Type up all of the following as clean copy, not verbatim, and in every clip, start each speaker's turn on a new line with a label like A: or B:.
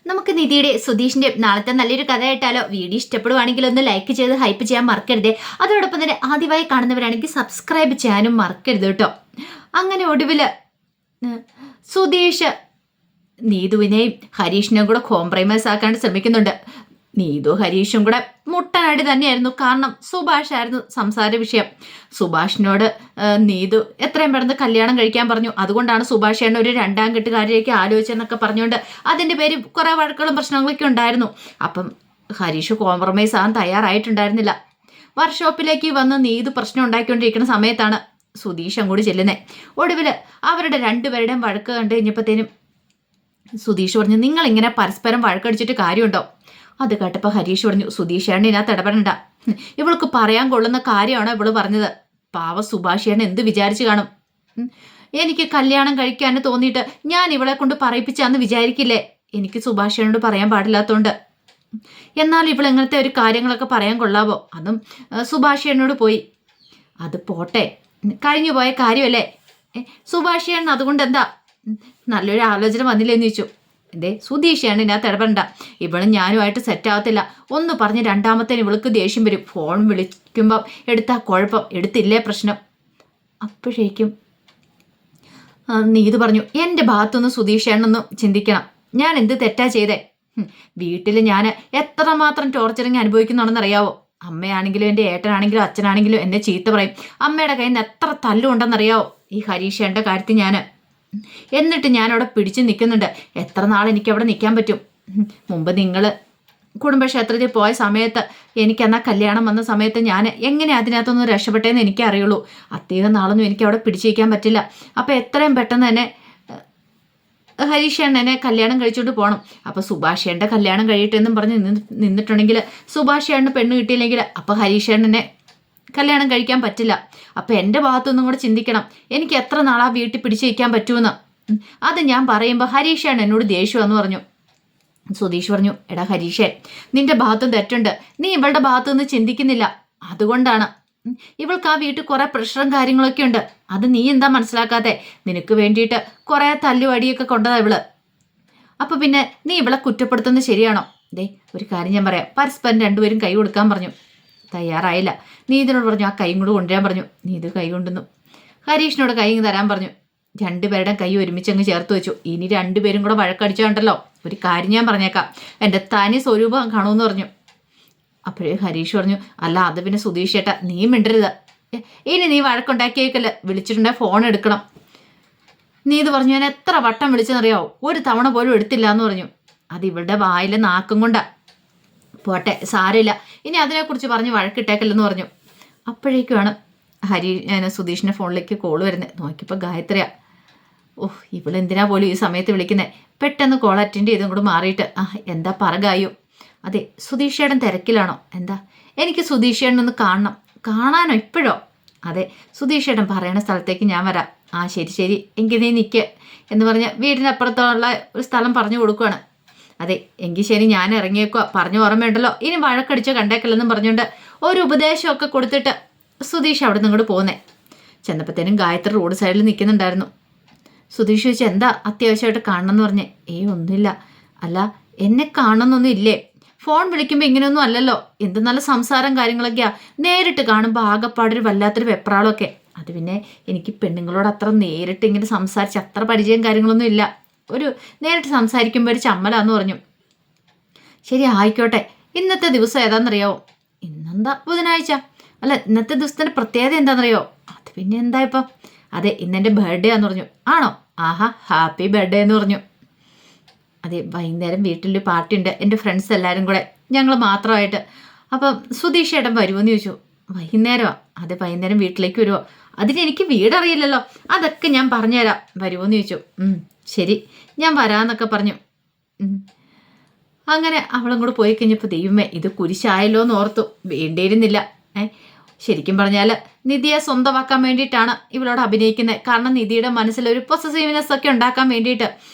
A: നമുക്ക് നിധിയുടെ സുധീഷിന്റെ നാളത്തെ നല്ലൊരു കഥ കേട്ടാലോ? വീഡിയോ ഇഷ്ടപ്പെടുവാണെങ്കിൽ ഒന്ന് ലൈക്ക് ചെയ്ത് ഹൈപ്പ് ചെയ്യാൻ മറക്കരുത്. അതോടൊപ്പം തന്നെ ആദ്യമായി കാണുന്നവരാണെങ്കിൽ സബ്സ്ക്രൈബ് ചെയ്യാനും മറക്കരുത് കേട്ടോ. അങ്ങനെ ഒടുവില് സുധീഷ് നീതുവിനെയും ഹരീഷിനെയും കൂടെ കോംപ്രമൈസ് ആക്കാണ്ട് ശ്രമിക്കുന്നുണ്ട്. നീതു ഹരീഷും കൂടെ മുട്ടനടി തന്നെയായിരുന്നു. കാരണം സുഭാഷ് ആയിരുന്നു സംസാര വിഷയം. സുഭാഷിനോട് നീതു എത്രയും പെട്ടെന്ന് കല്യാണം കഴിക്കാൻ പറഞ്ഞു. അതുകൊണ്ടാണ് സുഭാഷേണ്ണ ഒരു രണ്ടാം കെട്ടുകാരിലേക്ക് ആലോചിച്ചെന്നൊക്കെ പറഞ്ഞുകൊണ്ട് അതിൻ്റെ പേര് കുറേ വഴക്കുകളും പ്രശ്നങ്ങളൊക്കെ ഉണ്ടായിരുന്നു. അപ്പം ഹരീഷ് കോംപ്രമൈസ് ആകാൻ തയ്യാറായിട്ടുണ്ടായിരുന്നില്ല. വർക്ക്ഷോപ്പിലേക്ക് വന്ന് നീതു പ്രശ്നം ഉണ്ടാക്കിക്കൊണ്ടിരിക്കുന്ന സമയത്താണ് സുധീഷ് അങ്ങോട്ട് ചെല്ലുന്നത്. ഒടുവിൽ അവരുടെ രണ്ടുപേരുടെയും വഴക്ക് കണ്ടു കഴിഞ്ഞപ്പോഴത്തേനും സുധീഷ് പറഞ്ഞു, നിങ്ങളിങ്ങനെ പരസ്പരം വഴക്കടിച്ചിട്ട് കാര്യമുണ്ടോ? അത് കേട്ടപ്പോൾ ഹരീഷ് പറഞ്ഞു, സുധീഷേണ്ണ ഇതിനകത്ത് ഇടപെടണ്ട. ഇവൾക്ക് പറയാൻ കൊള്ളുന്ന കാര്യമാണോ ഇവള് പറഞ്ഞത്? പാവ സുഭാഷേണ്ണ എന്ത് വിചാരിച്ചു കാണും? എനിക്ക് കല്യാണം കഴിക്കാൻ തോന്നിയിട്ട് ഞാൻ ഇവളെ കൊണ്ട് പറയിപ്പിച്ചാന്ന് വിചാരിക്കില്ലേ? എനിക്ക് സുഭാഷേണ്ണോട് പറയാൻ പാടില്ലാത്തതുകൊണ്ട്. എന്നാൽ ഇവൾ ഇങ്ങനത്തെ ഒരു കാര്യങ്ങളൊക്കെ പറയാൻ കൊള്ളാവോ? അതും സുഭാഷേണ്ണോട് പോയി. അത് പോട്ടെ, കഴിഞ്ഞു പോയ കാര്യമല്ലേ. സുഭാഷേണ്ണ അതുകൊണ്ട് എന്താ? നല്ലൊരു ആലോചന വന്നില്ലെന്ന് ചോദിച്ചു. എന്തേ സുധീഷാണ് ഇതിനകത്ത് ഇടപെടണ്ട. ഇവളും ഞാനുമായിട്ട് സെറ്റ് ആവത്തില്ല. ഒന്ന് പറഞ്ഞ് രണ്ടാമത്തേന് ഇവൾക്ക് ദേഷ്യം വരും. ഫോൺ വിളിക്കുമ്പം എടുത്താൽ കുഴപ്പം, എടുത്തില്ലേ പ്രശ്നം. അപ്പോഴേക്കും നീതു പറഞ്ഞു, എൻ്റെ ഭാഗത്തുനിന്ന് സുധീഷാണെന്ന് ചിന്തിക്കണം. ഞാൻ എന്ത് തെറ്റാ ചെയ്തേ? വീട്ടിൽ ഞാൻ എത്രമാത്രം ടോർച്ചറിങ് അനുഭവിക്കുന്നുണ്ടെന്നറിയാവോ? അമ്മയാണെങ്കിലും എൻ്റെ ഏട്ടനാണെങ്കിലും അച്ഛനാണെങ്കിലും എന്നെ ചീത്ത പറയും. അമ്മയുടെ കയ്യിൽ നിന്ന് എത്ര തല്ലുണ്ടെന്നറിയാവോ ഈ ഹരീഷേൻ്റെ കാര്യത്തിൽ ഞാൻ. എന്നിട്ട് ഞാനവിടെ പിടിച്ച് നിൽക്കുന്നുണ്ട്. എത്ര നാൾ എനിക്ക് അവിടെ നിൽക്കാൻ പറ്റും? മുമ്പ് നിങ്ങൾ കുടുംബക്ഷേത്രത്തിൽ പോയ സമയത്ത് എനിക്കെന്നാ കല്യാണം വന്ന സമയത്ത് ഞാൻ എങ്ങനെ അതിനകത്തൊന്ന് രക്ഷപ്പെട്ടേന്ന് എനിക്കറിയുള്ളൂ. അധികം നാളൊന്നും എനിക്ക് അവിടെ പിടിച്ചിരിക്കാൻ പറ്റില്ല. അപ്പം എത്രയും പെട്ടെന്ന് തന്നെ ഹരീഷേണ്ണനെ കല്യാണം കഴിച്ചുകൊണ്ട് പോകണം. അപ്പോൾ സുഭാഷേണ്ണൻ്റെ കല്യാണം കഴിയട്ടെന്നും പറഞ്ഞ് നിന്നിട്ടുണ്ടെങ്കിൽ സുഭാഷേണ്ണന് പെണ്ണ് കിട്ടിയില്ലെങ്കിൽ അപ്പോൾ ഹരീഷേണ്ണനെ കല്യാണം കഴിക്കാൻ പറ്റില്ല. അപ്പം എൻ്റെ ഭാഗത്തൊന്നും കൂടെ ചിന്തിക്കണം. എനിക്ക് എത്ര നാളാ വീട്ടിൽ പിടിച്ചിരിക്കാൻ പറ്റുമെന്ന്. അത് ഞാൻ പറയുമ്പോൾ ഹരീഷാണ് എന്നോട് ദേഷ്യമെന്ന് പറഞ്ഞു. സുധീഷ് പറഞ്ഞു, എടാ ഹരീഷേ, നിന്റെ ഭാഗത്തും തെറ്റുണ്ട്. നീ ഇവളുടെ ഭാഗത്തുനിന്ന് ചിന്തിക്കുന്നില്ല. അതുകൊണ്ടാണ് ഇവൾക്ക് ആ വീട്ടിൽ കുറേ പ്രഷറും കാര്യങ്ങളൊക്കെ ഉണ്ട്. അത് നീ എന്താ മനസ്സിലാക്കാതെ? നിനക്ക് വേണ്ടിയിട്ട് കുറേ തല്ലുവടിയൊക്കെ കൊണ്ടതാ ഇവള്. അപ്പം പിന്നെ നീ ഇവളെ കുറ്റപ്പെടുത്തുന്നത് ശരിയാണോ? ദേ ഒരു കാര്യം ഞാൻ പറയാം. പരസ്പരം രണ്ടുപേരും കൈ കൊടുക്കാൻ പറഞ്ഞു. തയ്യാറായില്ല. നീതിനോട് പറഞ്ഞു ആ കൈ കൂടെ കൊണ്ടുവരാൻ പറഞ്ഞു. നീത് കൈ കൊണ്ടുവന്നു. ഹരീഷിനോട് കൈ തരാൻ പറഞ്ഞു. രണ്ടുപേരുടെ കൈ ഒരുമിച്ചങ്ങ് ചേർത്ത് വെച്ചു. ഇനി രണ്ടുപേരും കൂടെ വഴക്കടിച്ചോണ്ടല്ലോ, ഒരു കാര്യം ഞാൻ പറഞ്ഞേക്കാം, എൻ്റെ തനി സ്വരൂപം കാണുമെന്ന് പറഞ്ഞു. അപ്പോഴേ ഹരീഷ് പറഞ്ഞു, അല്ല അത് പിന്നെ സുധീഷ് ചേട്ടാ നീ മിണ്ടരുത്. ഇനി നീ വഴക്കുണ്ടാക്കിയേക്കല്ല, വിളിച്ചിട്ടുണ്ടെങ്കിൽ ഫോൺ എടുക്കണം. നീത് പറഞ്ഞു, ഞാൻ എത്ര വട്ടം വിളിച്ചെന്നറിയാവോ? ഒരു തവണ പോലും എടുത്തില്ല എന്ന് പറഞ്ഞു. അത് ഇവളുടെ വായിലെ നാക്കും കൊണ്ടാ. പോട്ടെ സാരമില്ല, ഇനി അതിനെക്കുറിച്ച് പറഞ്ഞ് വഴക്കിട്ടേക്കല്ലെന്ന് പറഞ്ഞു. അപ്പോഴേക്കുമാണ് സുധീഷിൻ്റെ ഫോണിലേക്ക് കോൾ വരുന്നത്. നോക്കിയപ്പോൾ ഗായത്രിയാ. ഓഹ് ഇവളെന്തിനാ പോലും ഈ സമയത്ത് വിളിക്കുന്നത്? പെട്ടെന്ന് കോൾ അറ്റൻഡ് ചെയ്തും കൂടെ മാറിയിട്ട്, എന്താ പറകായോ? അതെ സുധീഷേടൻ തിരക്കിലാണോ? എന്താ? എനിക്ക് സുധീഷേടനൊന്ന് കാണണം. കാണാനോ? ഇപ്പോഴോ? അതെ സുധീഷേടൻ പറയണ സ്ഥലത്തേക്ക് ഞാൻ വരാം. ശരി ശരി എങ്കിൽ നീ നിൽക്ക് എന്ന് പറഞ്ഞ് വീടിനപ്പുറത്തുള്ള ഒരു സ്ഥലം പറഞ്ഞു കൊടുക്കുകയാണ്. അതെ എങ്കിൽ ശരി ഞാൻ ഇറങ്ങിയേക്കുക. പറഞ്ഞു ഓർമ്മയുണ്ടല്ലോ, ഇനി വഴക്കടിച്ചോ കണ്ടേക്കല്ലെന്നും പറഞ്ഞുകൊണ്ട് ഒരു ഉപദേശമൊക്കെ കൊടുത്തിട്ട് സുധീഷ് അവിടെ നിന്ന് ഇങ്ങോട്ട് പോകുന്നേ. ചെന്നപ്പോഴത്തേനും ഗായത്രി റോഡ് സൈഡിൽ നിൽക്കുന്നുണ്ടായിരുന്നു. സുധീഷ് ചോദിച്ചു, എന്താ അത്യാവശ്യമായിട്ട് കാണണമെന്ന് പറഞ്ഞേ? ഒന്നുമില്ല. അല്ല എന്നെ കാണണമെന്നൊന്നും ഇല്ലേ? ഫോൺ വിളിക്കുമ്പോൾ ഇങ്ങനെയൊന്നും അല്ലല്ലോ. എന്ത് നല്ല സംസാരം കാര്യങ്ങളൊക്കെയാ. നേരിട്ട് കാണുമ്പോൾ ആകെപ്പാടൊരു വല്ലാത്തൊരു വെപ്രാളമൊക്കെ. അത് പിന്നെ എനിക്ക് പെണ്ണുങ്ങളോട് അത്ര നേരിട്ട് ഇങ്ങനെ സംസാരിച്ച് അത്ര പരിചയം കാര്യങ്ങളൊന്നും ഇല്ല. ഒരു നേരിട്ട് സംസാരിക്കുമ്പോൾ ഒരു ചമ്മലാന്ന് പറഞ്ഞു. ശരി ആയിക്കോട്ടെ. ഇന്നത്തെ ദിവസം ഏതാണെന്നറിയാവോ? ഇന്നെന്താ ബുധനാഴ്ച. അല്ല ഇന്നത്തെ ദിവസത്തിൻ്റെ പ്രത്യേകത എന്താണെന്നറിയോ? അത് പിന്നെ എന്താ ഇപ്പം? അതെ ഇന്നെൻ്റെ ബർത്ത്ഡേ ആന്ന് പറഞ്ഞു. ആണോ? ആഹാ ഹാപ്പി ബർത്ത്ഡേ എന്ന് പറഞ്ഞു. അതെ വൈകുന്നേരം വീട്ടിലൊരു പാർട്ടി ഉണ്ട്, എൻ്റെ ഫ്രണ്ട്സ് എല്ലാവരും കൂടെ, ഞങ്ങൾ മാത്രമായിട്ട്. അപ്പം സുധീഷ് ഏട്ടൻ വരുമോയെന്ന് ചോദിച്ചു. വൈകുന്നേരമാണ്. അതെ വൈകുന്നേരം വീട്ടിലേക്ക് വരുമോ? അതിന് എനിക്ക് വീടറിയില്ലല്ലോ. അതൊക്കെ ഞാൻ പറഞ്ഞുതരാം. വരുമോയെന്ന് ചോദിച്ചു. ശരി ഞാൻ വരാമെന്നൊക്കെ പറഞ്ഞു. അങ്ങനെ അവളും കൂടെ പോയി കഴിഞ്ഞപ്പോൾ ദൈവമേ ഇത് കുരിശായല്ലോ എന്ന് ഓർത്തു. വേണ്ടിയിരുന്നില്ല. ശരിക്കും പറഞ്ഞാൽ നിധിയെ സ്വന്തമാക്കാൻ വേണ്ടിയിട്ടാണ് ഇവളോട് അഭിനയിക്കുന്നത്. കാരണം നിധിയുടെ മനസ്സിലൊരു പൊസസീവ്നെസ് ഒക്കെ ഉണ്ടാക്കാൻ വേണ്ടിയിട്ട്.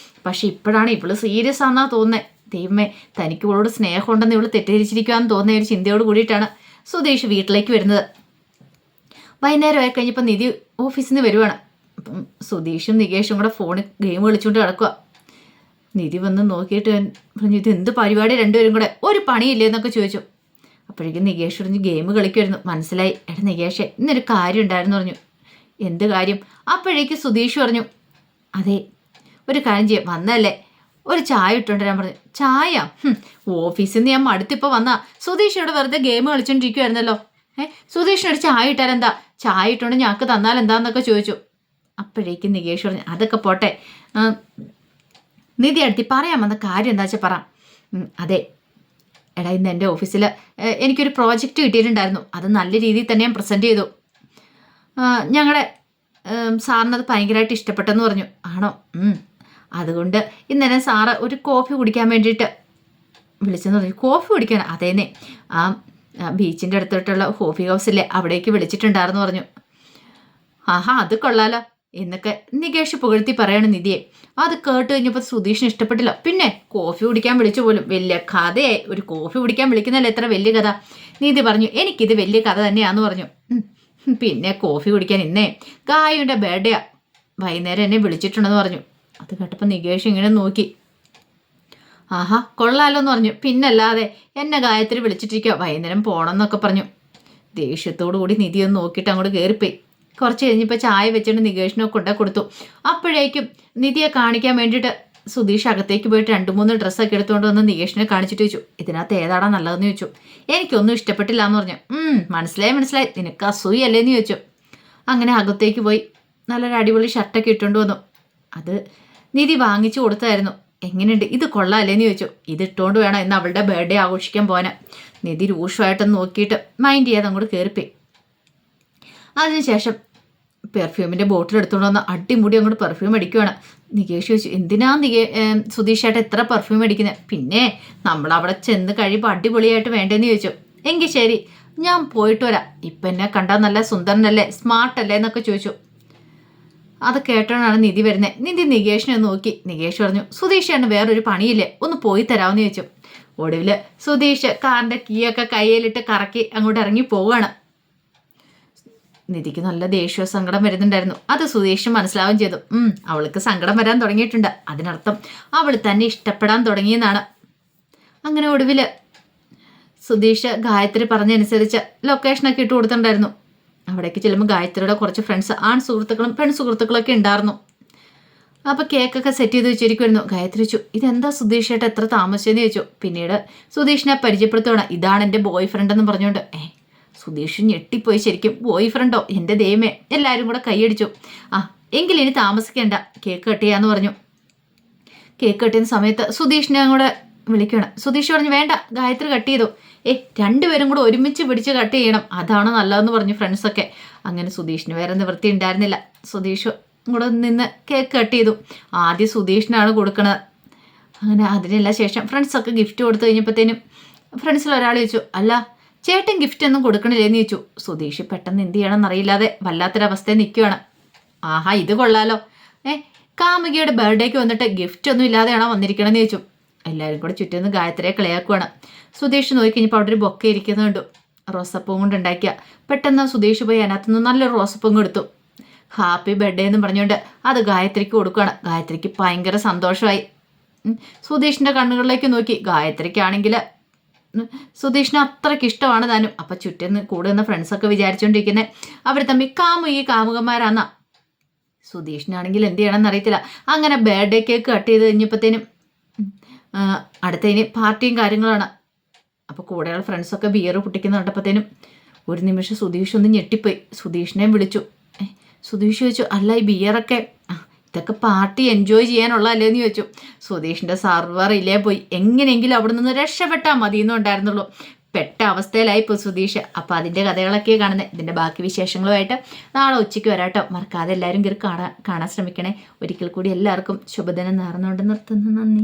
A: പക്ഷെ ഇപ്പോഴാണ് ഇവള് സീരിയസ് ആണെന്നാ തോന്നുന്നത്. ദൈവമേ തനിക്ക് ഇവളോട് സ്നേഹമുണ്ടെന്ന് ഇവള് തെറ്റിദ്ധരിച്ചിരിക്കുകയെന്ന് തോന്നുന്ന ഒരു ചിന്തയോട് കൂടിയിട്ടാണ് സുധീഷ് വീട്ടിലേക്ക് വരുന്നത്. വൈകുന്നേരം ആയി കഴിഞ്ഞപ്പോൾ നിധി ഓഫീസിൽ നിന്ന് വരുവാണ്. അപ്പം സുധീഷും നികേഷും കൂടെ ഫോണിൽ ഗെയിം കളിച്ചുകൊണ്ട് കിടക്കുക. നിധി വന്ന് നോക്കിയിട്ട് പറഞ്ഞു ഇത് എന്ത് പരിപാടി രണ്ടുപേരും കൂടെ ഒരു പണിയില്ലേ എന്നൊക്കെ ചോദിച്ചു. അപ്പോഴേക്കും നികേഷ് പറഞ്ഞു ഗെയിം കളിക്കുമായിരുന്നു. മനസ്സിലായി. എടാ നികേഷേ ഇന്നൊരു കാര്യം ഉണ്ടായിരുന്നു പറഞ്ഞു. എന്ത് കാര്യം? അപ്പോഴേക്ക് സുധീഷ് പറഞ്ഞു അതെ ഒരു കാര്യം ചെയ്യാം വന്നല്ലേ ഒരു ചായ ഇട്ടുകൊണ്ട് ഞാൻ പറഞ്ഞു. ചായ? ഓഫീസിൽ നിന്ന് ഞാൻ മടുത്തിപ്പോൾ വന്നാ. സുധീഷ് ഇവിടെ വെറുതെ ഗെയിം കളിച്ചോണ്ടിരിക്കുവായിരുന്നല്ലോ. സുധീഷിനൊരു ചായ ഇട്ടാലെന്താ? ചായ ഇട്ടുകൊണ്ട് ഞങ്ങൾക്ക് തന്നാൽ എന്താന്നൊക്കെ ചോദിച്ചു. അപ്പോഴേക്കും നികേഷ് പറഞ്ഞു അതൊക്കെ പോട്ടെ, നിധി അടുത്തി പറയാൻ വന്ന കാര്യം എന്താ വെച്ചാൽ പറ. അതെ എടാ ഇന്ന് എൻ്റെ ഓഫീസിൽ എനിക്കൊരു പ്രോജക്റ്റ് കിട്ടിയിട്ടുണ്ടായിരുന്നു. അത് നല്ല രീതിയിൽ തന്നെ ഞാൻ പ്രസൻറ്റ് ചെയ്തു. ഞങ്ങളുടെ സാറിനത് ഭയങ്കരമായിട്ട് ഇഷ്ടപ്പെട്ടെന്ന് പറഞ്ഞു. ആണോ? അതുകൊണ്ട് ഇന്നലെ സാറ് ഒരു കോഫി കുടിക്കാൻ വേണ്ടിയിട്ട് വിളിച്ചെന്ന് പറഞ്ഞു. കോഫി കുടിക്കാൻ? അതേന്നെ, ആ ബീച്ചിൻ്റെ അടുത്തോട്ടുള്ള കോഫി ഹൗസില്ലേ അവിടേക്ക് വിളിച്ചിട്ടുണ്ടായിരുന്നു പറഞ്ഞു. ആഹാ അത് കൊള്ളാലോ എന്നൊക്കെ നികേഷ് പുകഴ്ത്തി പറയാണ് നിധിയെ. അത് കേട്ട് കഴിഞ്ഞപ്പോൾ സുധീഷിന് ഇഷ്ടപ്പെട്ടില്ല. പിന്നെ കോഫി കുടിക്കാൻ വിളിച്ചു പോലും, വലിയ കഥയായി. ഒരു കോഫി കുടിക്കാൻ വിളിക്കുന്നല്ലേ എത്ര വലിയ കഥ. നിധി പറഞ്ഞു എനിക്കിത് വലിയ കഥ തന്നെയാന്ന് പറഞ്ഞു. പിന്നെ കോഫി കുടിക്കാൻ ഇന്നേ ഗായുവിൻ്റെ ബർത്ത്ഡേയാ, വൈകുന്നേരം എന്നെ വിളിച്ചിട്ടുണ്ടെന്ന് പറഞ്ഞു. അത് കേട്ടപ്പോൾ നികേഷ് ഇങ്ങനെ നോക്കി. ആഹാ കൊള്ളാലോ എന്ന് പറഞ്ഞു. പിന്നല്ലാതെ എന്നെ ഗായത്രി വിളിച്ചിട്ടിരിക്കുക വൈകുന്നേരം പോകണമെന്നൊക്കെ പറഞ്ഞു. ദേഷ്യത്തോടു കൂടി നിധി ഒന്ന് നോക്കിയിട്ട് അങ്ങോട്ട് കയറിപ്പോയി. കുറച്ച് കഴിഞ്ഞപ്പോൾ ചായ വെച്ചിട്ട് നികേഷിനെ കൊണ്ടു കൊടുത്തു. അപ്പോഴേക്കും നിധിയെ കാണിക്കാൻ വേണ്ടിയിട്ട് സുധീഷ് അകത്തേക്ക് പോയിട്ട് 2-3 ഡ്രസ്സൊക്കെ എടുത്തുകൊണ്ട് വന്ന് നികേഷിനെ കാണിച്ചിട്ട് ചോദിച്ചു ഇതിനകത്ത് ഏതാടാ നല്ലതെന്ന് ചോദിച്ചു. എനിക്കൊന്നും ഇഷ്ടപ്പെട്ടില്ല എന്ന് പറഞ്ഞു. മനസ്സിലായി നിനക്ക് അസൂയല്ലേന്ന് ചോദിച്ചു. അങ്ങനെ അകത്തേക്ക് പോയി നല്ലൊരു അടിപൊളി ഷർട്ടൊക്കെ ഇട്ടുകൊണ്ട് വന്നു. അത് നിധി വാങ്ങിച്ചു കൊടുത്തായിരുന്നു. എങ്ങനെയുണ്ട് ഇത് കൊള്ളാമല്ലേന്ന് ചോദിച്ചു. ഇതിട്ടുകൊണ്ട് വേണം ഇന്ന് അവളുടെ ബർത്ത്ഡേ ആഘോഷിക്കാൻ പോകാൻ. നിധി രൂക്ഷമായിട്ടൊന്ന് നോക്കിയിട്ട് മൈൻഡ് ചെയ്യാതെ അങ്ങോട്ട് കയറിപ്പോയി. അതിനുശേഷം പെർഫ്യൂമിൻ്റെ ബോട്ടിൽ എടുത്തുകൊണ്ട് വന്ന് അടിമുടി അങ്ങോട്ട് പെർഫ്യൂം അടിക്കുവാണ്. നികേഷ് ചോദിച്ചു എന്തിനാ സുധീഷായിട്ട് എത്ര പെർഫ്യൂം അടിക്കുന്നത്? പിന്നെ നമ്മളവിടെ ചെന്ന് കഴിയുമ്പോൾ അടിപൊളിയായിട്ട് വേണ്ടേന്ന് ചോദിച്ചു. എങ്കിൽ ശരി ഞാൻ പോയിട്ട് വരാം, ഇപ്പം എന്നെ കണ്ടാൽ നല്ല സുന്ദരനല്ലേ സ്മാർട്ടല്ലേ എന്നൊക്കെ ചോദിച്ചു. അത് കേട്ടോണ്ടാണ് നിധി വരുന്നത്. നിധി നികേഷിനെ നോക്കി. നികേഷ് പറഞ്ഞു സുധീഷാണ് വേറൊരു പണിയില്ലേ, ഒന്ന് പോയി തരാമെന്ന് ചോദിച്ചു. ഒടുവിൽ സുധീഷ് കാറിൻ്റെ കീയൊക്കെ കയ്യിലിട്ട് കറക്കി അങ്ങോട്ട് ഇറങ്ങി പോവുകയാണ്. നിധിക്ക് നല്ല ദേഷ്യ സങ്കടം വരുന്നുണ്ടായിരുന്നു. അത് സുധീഷ് മനസ്സിലാവുകയും ചെയ്തു. അവൾക്ക് സങ്കടം വരാൻ തുടങ്ങിയിട്ടുണ്ട്, അതിനർത്ഥം അവൾ തന്നെ ഇഷ്ടപ്പെടാൻ തുടങ്ങിയെന്നാണ്. അങ്ങനെ ഒടുവിൽ സുധീഷ് ഗായത്രി പറഞ്ഞനുസരിച്ച് ലൊക്കേഷനൊക്കെ ഇട്ട് കൊടുത്തിട്ടുണ്ടായിരുന്നു. അവിടേക്ക് ചെല്ലുമ്പോൾ ഗായത്രിയുടെ കുറച്ച് ഫ്രണ്ട്സ് ആൺ സുഹൃത്തുക്കളും പെൺ സുഹൃത്തുക്കളൊക്കെ ഉണ്ടായിരുന്നു. അപ്പോൾ കേക്കൊക്കെ സെറ്റ് ചെയ്ത് വെച്ചിരിക്കുമായിരുന്നു. ഗായത്രി ചോദിച്ചു ഇതെന്താ സുധീഷായിട്ട് എത്ര താമസിച്ചെന്ന് ചോദിച്ചു. പിന്നീട് സുധീഷിനെ പരിചയപ്പെടുത്തുകയാണ്. ഇതാണ് എൻ്റെ ബോയ് ഫ്രണ്ട് എന്ന് പറഞ്ഞുകൊണ്ട്. സുധീഷ് ഞെട്ടിപ്പോയി. ശരിക്കും ബോയ് ഫ്രണ്ടോ? എൻ്റെ ദൈവമേ. എല്ലാവരും കൂടെ കൈയടിച്ചു. എങ്കിലിനി താമസിക്കേണ്ട, കേക്ക് കട്ട് ചെയ്യാന്ന് പറഞ്ഞു. കേക്ക് കട്ട് ചെയ്യുന്ന സമയത്ത് സുധീഷിനെ കൂടെ വിളിക്കണം. സുധീഷ് പറഞ്ഞു വേണ്ട ഗായത്രി കട്ട് ചെയ്തു. രണ്ടുപേരും കൂടെ ഒരുമിച്ച് പിടിച്ച് കട്ട് ചെയ്യണം, അതാണ് നല്ലതെന്ന് പറഞ്ഞു ഫ്രണ്ട്സൊക്കെ. അങ്ങനെ സുധീഷിന് വേറെ നിവൃത്തി ഉണ്ടായിരുന്നില്ല. സുധീഷ് കൂടെ നിന്ന് കേക്ക് കട്ട് ചെയ്തു. ആദ്യം സുധീഷിനാണ് കൊടുക്കണത്. അങ്ങനെ അതിനെല്ലാം ശേഷം ഫ്രണ്ട്സൊക്കെ ഗിഫ്റ്റ് കൊടുത്തു കഴിഞ്ഞപ്പോഴത്തേനും ഫ്രണ്ട്സിൽ ഒരാൾ ചോദിച്ചു അല്ല ചേട്ടൻ ഗിഫ്റ്റ് ഒന്നും കൊടുക്കണില്ലേന്ന് ചോദിച്ചു. സുധീഷ് പെട്ടെന്ന് എന്ത് ചെയ്യണമെന്ന് അറിയില്ലാതെ വല്ലാത്തൊരവസ്ഥയിൽ നിൽക്കുകയാണ്. ആഹാ ഇത് കൊള്ളാലോ, കാമുകിയുടെ ബർത്ത്ഡേക്ക് വന്നിട്ട് ഗിഫ്റ്റ് ഒന്നും ഇല്ലാതെയാണോ വന്നിരിക്കണമെന്ന് ചോദിച്ചു. എല്ലാവരും കൂടെ ചുറ്റുന്ന് ഗായത്രിയെ കളിയാക്കുവാണ്. സുധീഷ് നോക്കി കഴിഞ്ഞപ്പോൾ അവിടെ ഒരു ബൊക്കെ ഇരിക്കുന്നത് കണ്ടു. റോസപ്പൂവും കൊണ്ട് ഉണ്ടാക്കിയ. പെട്ടെന്ന് സുധീഷ് പോയി അതിനകത്തുനിന്ന് നല്ലൊരു റോസപ്പൂവും കൊടുത്തു. ഹാപ്പി ബർത്ത്ഡേ എന്ന് പറഞ്ഞുകൊണ്ട് അത് ഗായത്രിക്ക് കൊടുക്കുകയാണ്. ഗായത്രിക്ക് ഭയങ്കര സന്തോഷമായി. സുധീഷിൻ്റെ കണ്ണുകളിലേക്ക് നോക്കി. ഗായത്രിക്കാണെങ്കിൽ സുധീഷിന് അത്രയ്ക്ക് ഇഷ്ടമാണ് താനും. അപ്പം ചുറ്റുന്ന് കൂടുന്ന ഫ്രണ്ട്സൊക്കെ വിചാരിച്ചുകൊണ്ടിരിക്കുന്നത് അവർ തമ്മിൽ കാമുകന്മാരാന്നാ. സുധീഷിനാണെങ്കിൽ എന്ത് ചെയ്യണമെന്ന് അറിയത്തില്ല. അങ്ങനെ ബർത്ത്ഡേ കേക്ക് കട്ട് ചെയ്ത് കഴിഞ്ഞപ്പോഴത്തേനും അടുത്തതിന് പാർട്ടിയും കാര്യങ്ങളാണ്. അപ്പോൾ കൂടെയുള്ള ഫ്രണ്ട്സൊക്കെ ബിയർ പൊട്ടിക്കുന്ന കണ്ടപ്പോഴത്തേനും ഒരു നിമിഷം സുധീഷ് ഒന്ന് ഞെട്ടിപ്പോയി. സുധീഷിനെയും വിളിച്ചു. സുധീഷ് ചോദിച്ചു അല്ല ഈ ബിയറൊക്കെ ഇതൊക്കെ പാർട്ടി എൻജോയ് ചെയ്യാനുള്ളതല്ലേ എന്ന് ചോദിച്ചു. സുധീഷിൻ്റെ സർവർ ഇല്ലേ പോയി. എങ്ങനെയെങ്കിലും അവിടെ നിന്ന് രക്ഷപ്പെട്ടാൽ മതിയെന്നും ഉണ്ടായിരുന്നുള്ളൂ. പെട്ട അവസ്ഥയിലായി ഇപ്പോൾ സുധീഷ്. അപ്പോൾ അതിൻ്റെ കഥകളൊക്കെ കാണുന്നത്. ഇതിൻ്റെ ബാക്കി വിശേഷങ്ങളുമായിട്ട് നാളെ ഉച്ചയ്ക്ക് വരാട്ടോ. മറക്കാതെ എല്ലാവരും കയറി കാണാൻ ശ്രമിക്കണേ. ഒരിക്കൽ കൂടി എല്ലാവർക്കും ശുഭദിനം നേർന്നുകൊണ്ട് നിർത്തുന്നു. നന്ദി.